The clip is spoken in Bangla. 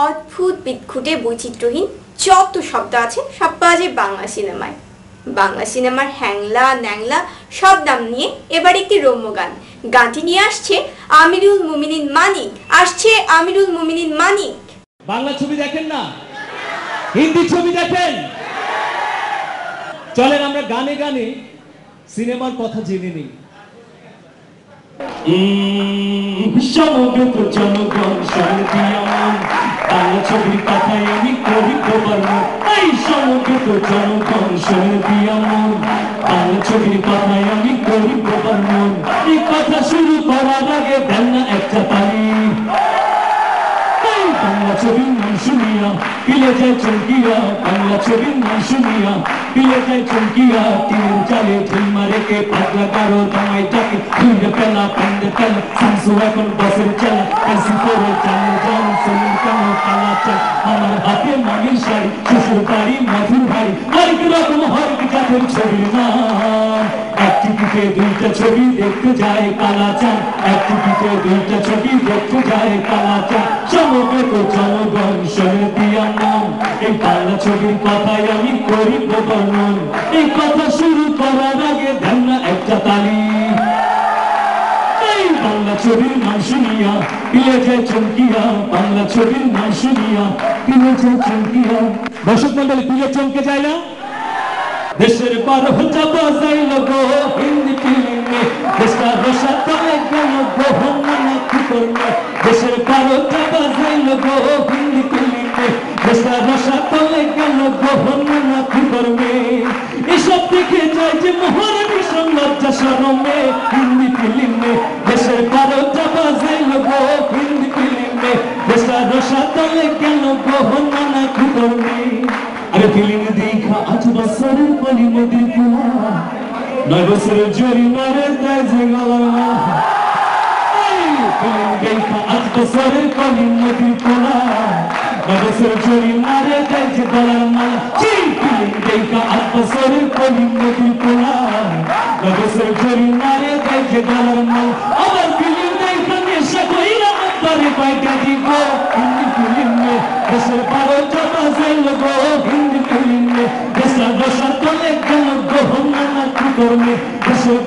অদ্ভুত বিদঘুটে বৈচিত্র্যহীন যত শব্দ আছে সব পাওয়া যায় বাংলা সিনেমায়। বাংলা সিনেমার হ্যাংলা ন্যাংলা সব নাম নিয়ে এবার একটি রম্য গান। গানটি নিয়ে আসছে আমিরুল মুমিনিন মানিক। বাংলা ছবি দেখেন না, হিন্দি ছবি দেখেন? চলেন আমরা গানে গানে সিনেমার কথা জেনে নিই। সমবেত জনগণ শান্তি আমার বাংলা ছবির কথায় আমি কবি খবর এই সমবেত জনগণ শান্তি আমার বাংলা ছবির কথায় আমি কবি খবর এই কথা শুরু করার আগে দেন না একটা তালি। বাংলা ছবির নাম শুনিয়া পিলে যায় চমকিয়া, বাংলা ছবির নাম শুনিয়া পিলে যায় চমকিয়া। তিন চালে ঢিল মারে কে পাগলা কারো জামাই টাকে ঘুরে পেলা পান্ডে পেলা শামসু এখন বসের চালা কাশি করে চালে যান সলিম কেন কালা চাল আমার হাতে মাগির শাড়ি শ্বশুর বাড়ি মধুর বাড়ি হরেক রকম হরেক জাতের ছবির নাম। এক টিকিটে দুইটা ছবি দেখতে যায় কালা চাল, এক টিকিটে দুইটা ছবি দেখতে যায় কালা চাল। সমবেত জনগণ শোনে দিয়া নাম এই বাংলা ছবির কথায় আমি করি বর্ণন। এই কথা শুরু করার আগে দেন না একটা তালি। এই বাংলা ছবির নাম শুনিয়া পিলে যায় চমকিয়া, বাংলা ছবির নাম শুনিয়া পিলে যায় চমকিয়া। দর্শক মন্ডলী পিলে চমকে যায় না? দেশের বার হচ্ছে বাজাইল গো হিন্দি ফিল্মে, দেশটা রসা তলে গেল গো মনে কি করবে। দেশের বার হচ্ছে বাজাইল গো হিন্দি ফিল্মে, দেশটা রসা তলে গেল গো মনে কি করবে। এসব দেখে যায় যে মহারানী সংলজ্জা শরমে হিন্দি ফিল্মে, দেশের বার হচ্ছে বাজাইল গো হিন্দি ফিল্মে, দেশটা রসা তলে গেল গো মনে কি করবে। আরে ফিল্ম দেখা 8 বছরের কলি নদীর কুয়া, 9 বছরের জরিমানা দেয় যে গলা। ফিল্ম দেখা 8 বছরের কলি নদীর কুয়া, 9 বছরের জরিমানা দেয় যে গলার মালা। ফিল্ম দেখা 8 বছরের কলি নদীর কুয়া, 9 বছরের জরিমানা দেয় যে গলার মালা। আবার ফিল্ম দেখা নেশা কইরা মন্দারে বাইটা দিব হিন্দি ফিল্মে, দেশের পারো জমা যাইল গো হিন্দি ফিল্মে, দেশের বসার তলে গেল গো না কি করবে। দেশের